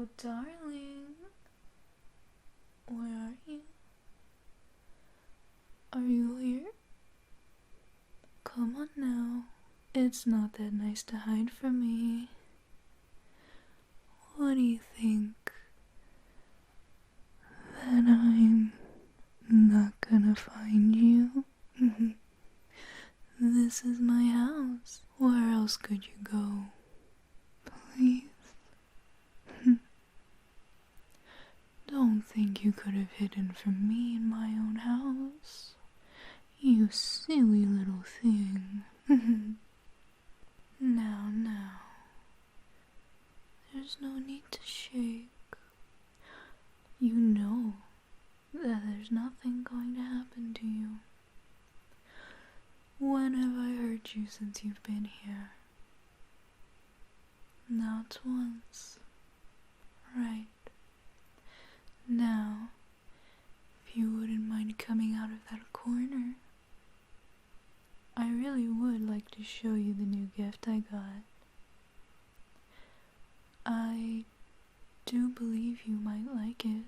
Oh, darling. Where are you? Are you here? Come on now. It's not that nice to hide from me. What do you think? That I'm not gonna find you? This is my house. Where else could you go? Please? Don't think you could have hidden from me in my own house. You silly little thing. Now. There's no need to shake. You know that there's nothing going to happen to you. When have I hurt you since you've been here? Not once. Right. Now, if you wouldn't mind coming out of that corner, I really would like to show you the new gift I got. I do believe you might like it.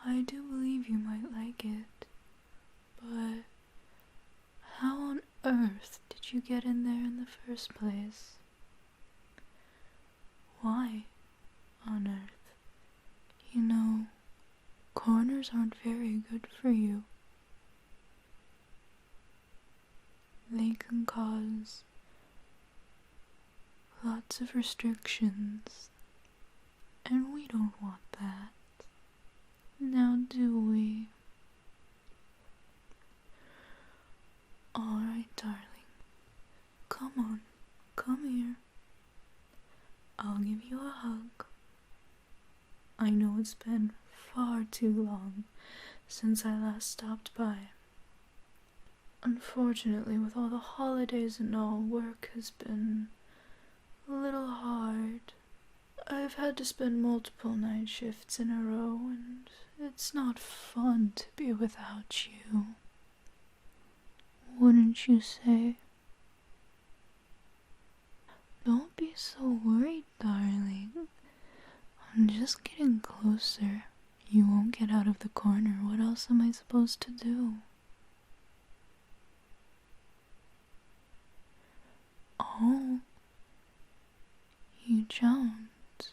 I do believe you might like it, but how on earth did you get in there in the first place? Why on earth? You know, corners aren't very good for you. They can cause lots of restrictions, and we don't want that. Now do we? Alright, darling. Come on, come here. I'll give you a hug. I know it's been far too long since I last stopped by. Unfortunately, with all the holidays and all, work has been a little hard. I've had to spend multiple night shifts in a row, and it's not fun to be without you. Wouldn't you say? Don't be so worried, darling. I'm just getting closer. You won't get out of the corner. What else am I supposed to do? Oh, you jumped.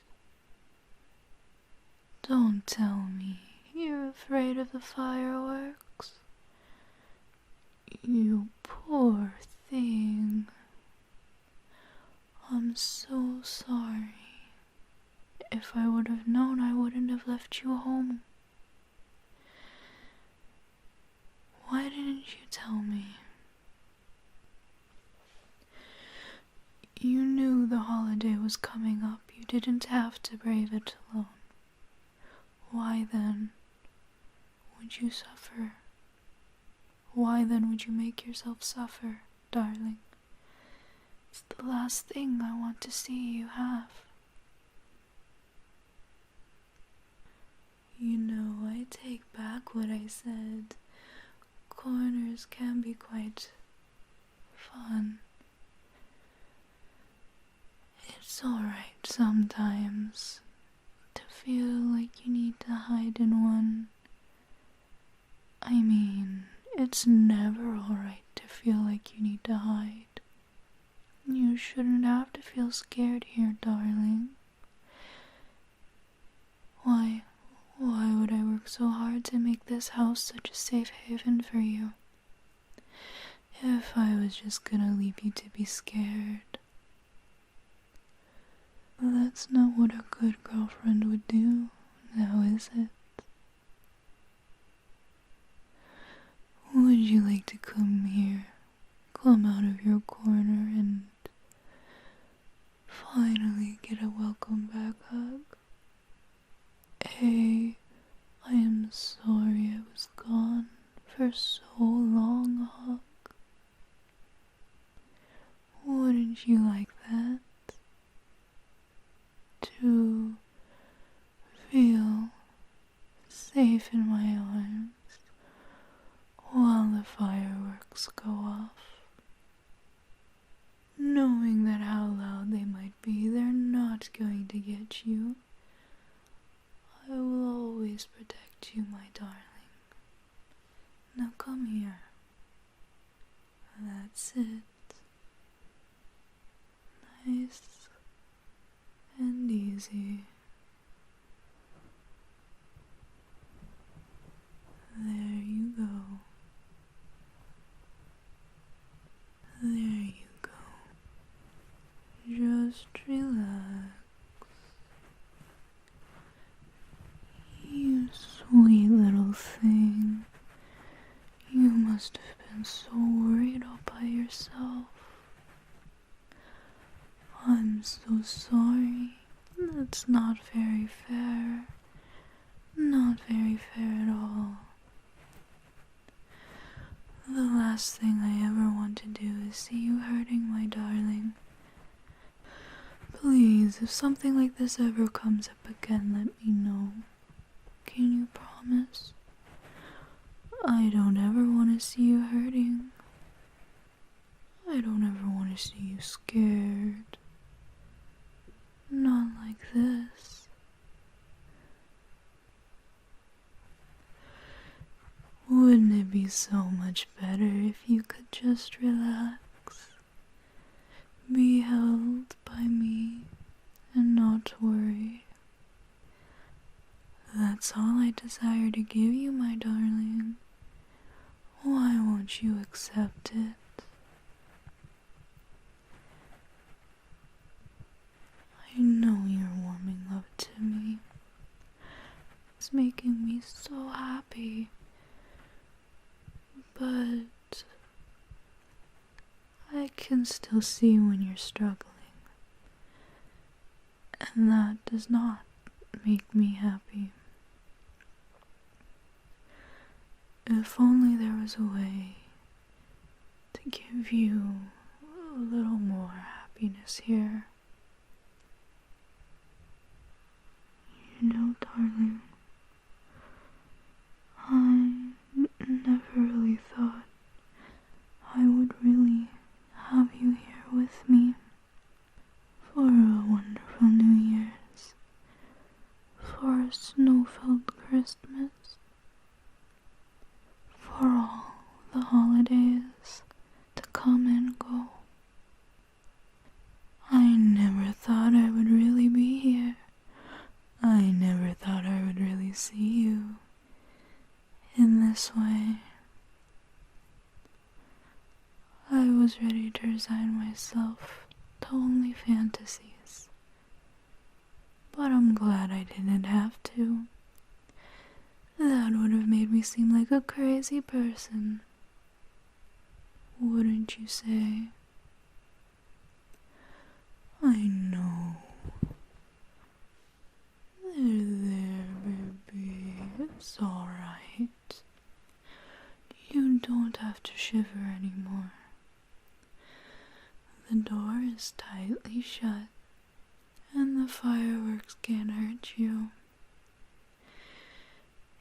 Don't tell me you're afraid of the fireworks. You poor thing. I'm so sorry. If I would have known, I wouldn't have left you home. Why didn't you tell me? You knew the holiday was coming up. You didn't have to brave it alone. Why then would you suffer? Why then would you make yourself suffer, darling? It's the last thing I want to see you have. You know, I take back what I said. Corners can be quite fun. It's alright sometimes to feel like you need to hide in one. I mean, it's never alright to feel like you need to hide. You shouldn't have to feel scared here, darling. Why would I work so hard to make this house such a safe haven for you? If I was just gonna leave you to be scared. That's not what a good girlfriend would do, now is it? Would you like to come here? Come out of your corner and finally get a welcome back hug? Hey, I am sorry I was gone for so long, hug. Wouldn't you like that? To feel safe in my arms while the fireworks go off, knowing that how loud always protect you, my darling. Now come here. That's it. Nice and easy. There you go. There you go. Just relax. You sweet little thing. You must have been so worried all by yourself. I'm so sorry. That's not very fair. Not very fair at all. The last thing I ever want to do is see you hurting my darling. Please, if something like this ever comes up again, let me know. Can you promise? I don't ever want to see you hurting. I don't ever want to see you scared. Not like this. Wouldn't it be so much better if you could just relax? Be held by me and not worry. That's all I desire to give you, my darling. Why won't you accept it? I know you're warming up to me. It's making me so happy. But I can still see when you're struggling. And that does not make me happy. If only there was a way to give you a little more happiness here. You know, darling, I never really thought I would really have you here with me for a wonderful New Year's, for a snow-filled Christmas, for all the holidays to come and go. I never thought I would really be here. I never thought I would really see you in this way. I was ready to resign myself to only fantasies, but I'm glad I didn't have to. That would have made me seem like a crazy person. Wouldn't you say? I know. There, baby. It's alright. You don't have to shiver anymore. The door is tightly shut, and the fireworks can't hurt you.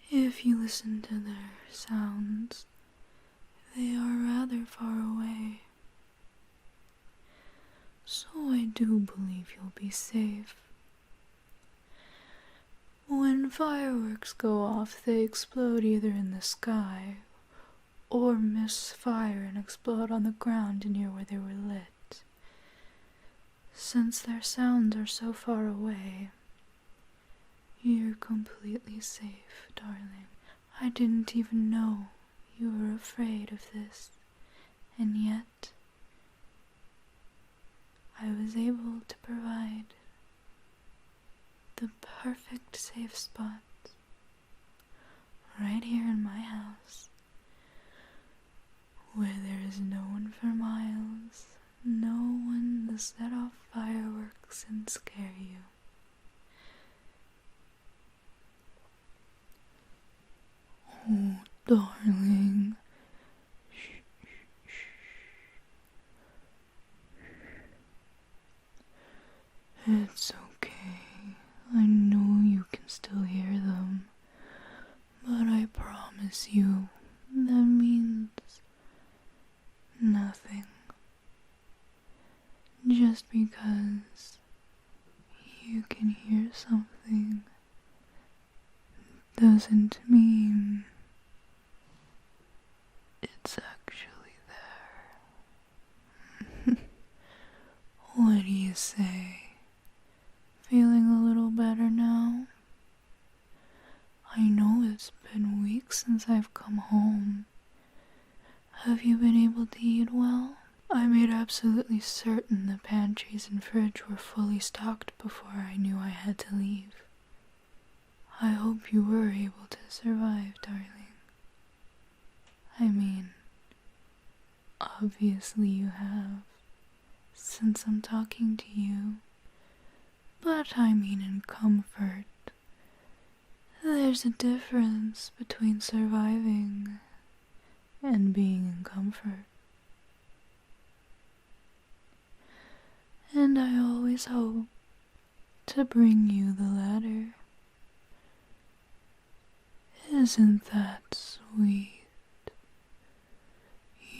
If you listen to their sounds, they are rather far away. So I do believe you'll be safe. When fireworks go off, they explode either in the sky or misfire and explode on the ground near where they were lit. Since their sounds are so far away, you're completely safe, darling. I didn't even know you were afraid of this, and yet I was able to provide the perfect safe spot right here in my house, where there is no one for miles, no one to set off fireworks and scare you. Oh, darling. Shh, shh, shh. It's okay. I know you can still hear them, but I promise you that means nothing. Just because you can hear something doesn't mean it's actually there. What do you say? Feeling a little better now? I know it's been weeks since I've come home. Have you been able to eat well? I made absolutely certain the pantries and fridge were fully stocked before I knew I had to leave. I hope you were able to survive, darling. I mean, obviously you have, since I'm talking to you. But I mean in comfort. There's a difference between surviving and being in comfort. And I always hope to bring you the latter. Isn't that sweet?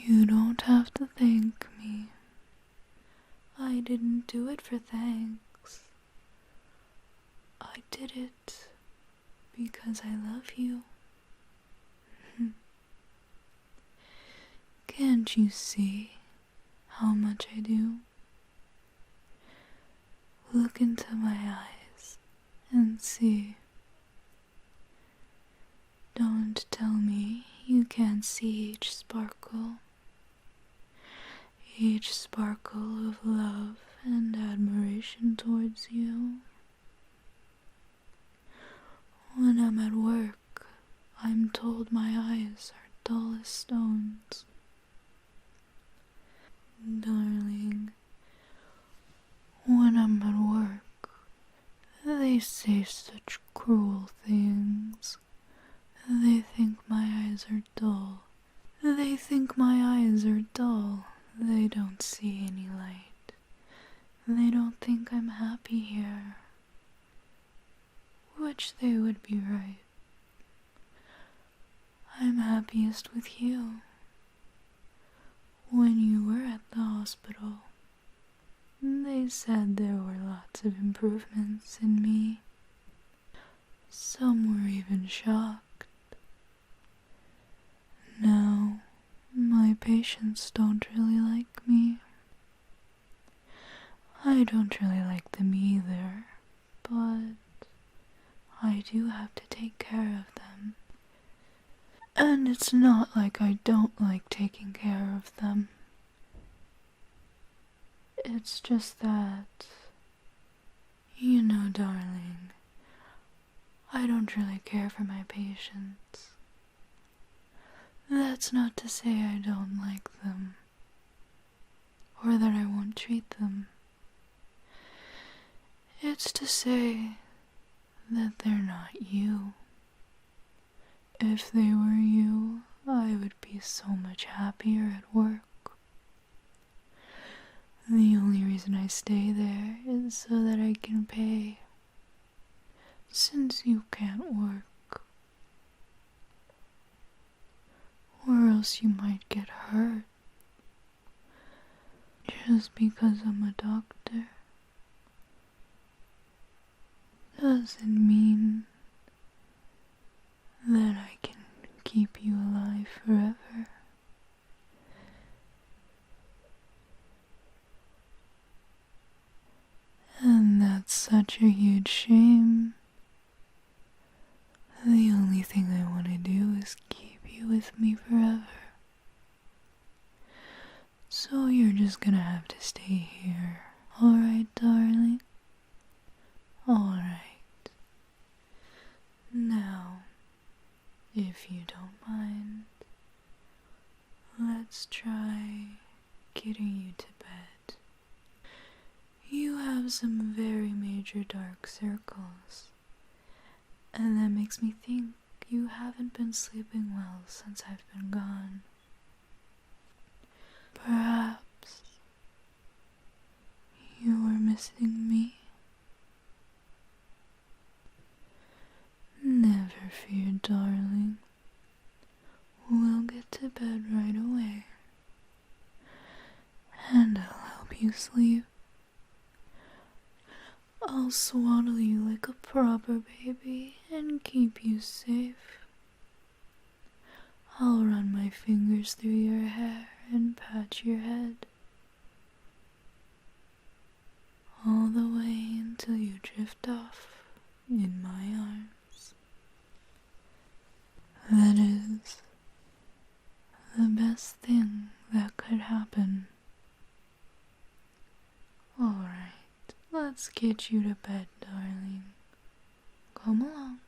You don't have to thank me. I didn't do it for thanks. I did it because I love you. Can't you see how much I do? Look into my eyes and see. Don't tell me you can't see each sparkle of love and admiration towards you. When I'm at work, I'm told my eyes are dull as stones. Darling, when I'm at work, they say such cruel things. They think my eyes are dull. They don't see any light. They don't think I'm happy here. Which they would be right. I'm happiest with you. When you were at the hospital, they said there were lots of improvements in me. Some were even shocked. Now, my patients don't really like me. I don't really like them either, but I do have to take care of them. And it's not like I don't like taking care of them. It's just that, you know, darling, I don't really care for my patients. That's not to say I don't like them, or that I won't treat them. It's to say that they're not you. If they were you, I would be so much happier at work. The only reason I stay there is so that I can pay, since you can't work. Or else you might get hurt, just because I'm a doctor. Doesn't mean that I can keep you alive forever. And that's such a huge shame. The only thing I want to do is keep you with me forever. So you're just gonna have to stay here. Alright, darling? Alright. Now, if you don't mind, let's try getting you to bed. You have some very major dark circles, and that makes me think you haven't been sleeping well since I've been gone. Perhaps you were missing me? Never fear, darling. We'll get to bed right away, and I'll help you sleep. I'll swaddle you like a proper baby and keep you safe. my fingers through your hair and pat your head, all the way until you drift off in my arms. That is the best thing that could happen. Alright, let's get you to bed, darling. Come along.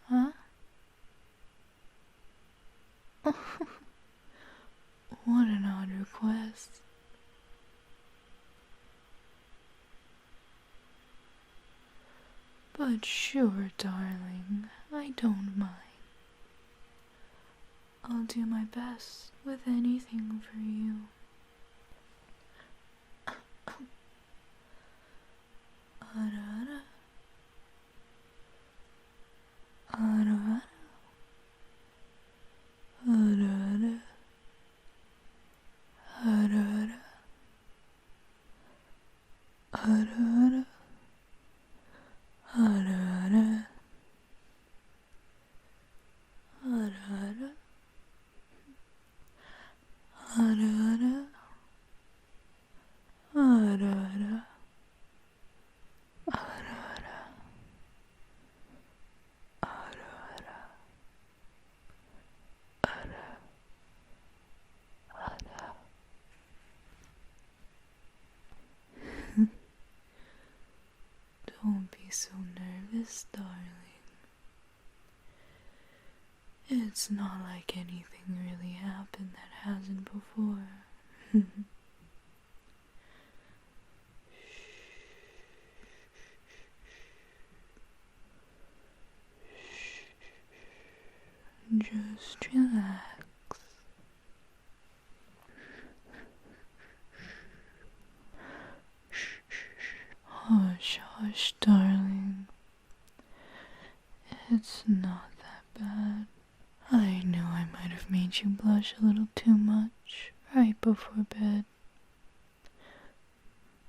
Huh? What an odd request. But sure, darling, I don't mind. I'll do my best with anything for you. Ara-ara. Ara-ara. Ara-ara. Ara-ara. Ara-ara. Ara-ara. Ara-ara. Ara-ara. Ara-ara. Ara-ara. Ara-ara. Ara-ara. Don't be so nervous, darling. It's not like anything really happened that hasn't before. Just relax. Hush, hush, darling. It's not that bad. I know I might have made you blush a little too much right before bed.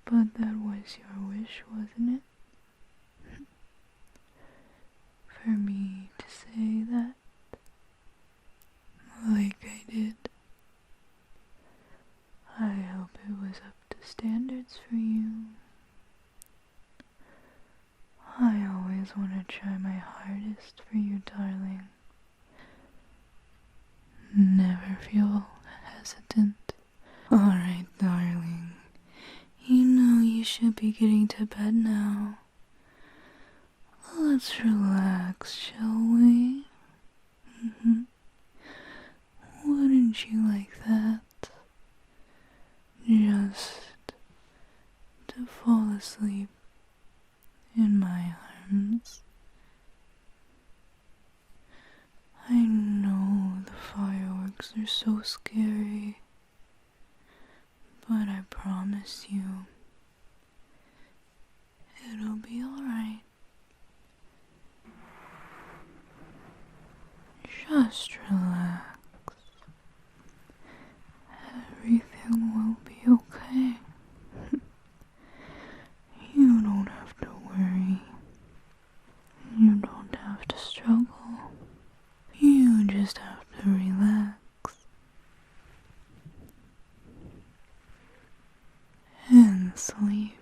But that was your wish, wasn't it? For me to say that, like I did. I hope it was up to standards for you. I always want to try my hardest for you, darling. Never feel hesitant. Alright, darling. You know you should be getting to bed now. Let's relax, shall we? Wouldn't you like that? Just to fall asleep in my arms. I know the fireworks are so scary, but I promise you, it'll be alright. Just relax. Everything will be okay. You don't have to worry. You don't have to struggle. You just have to relax. And sleep.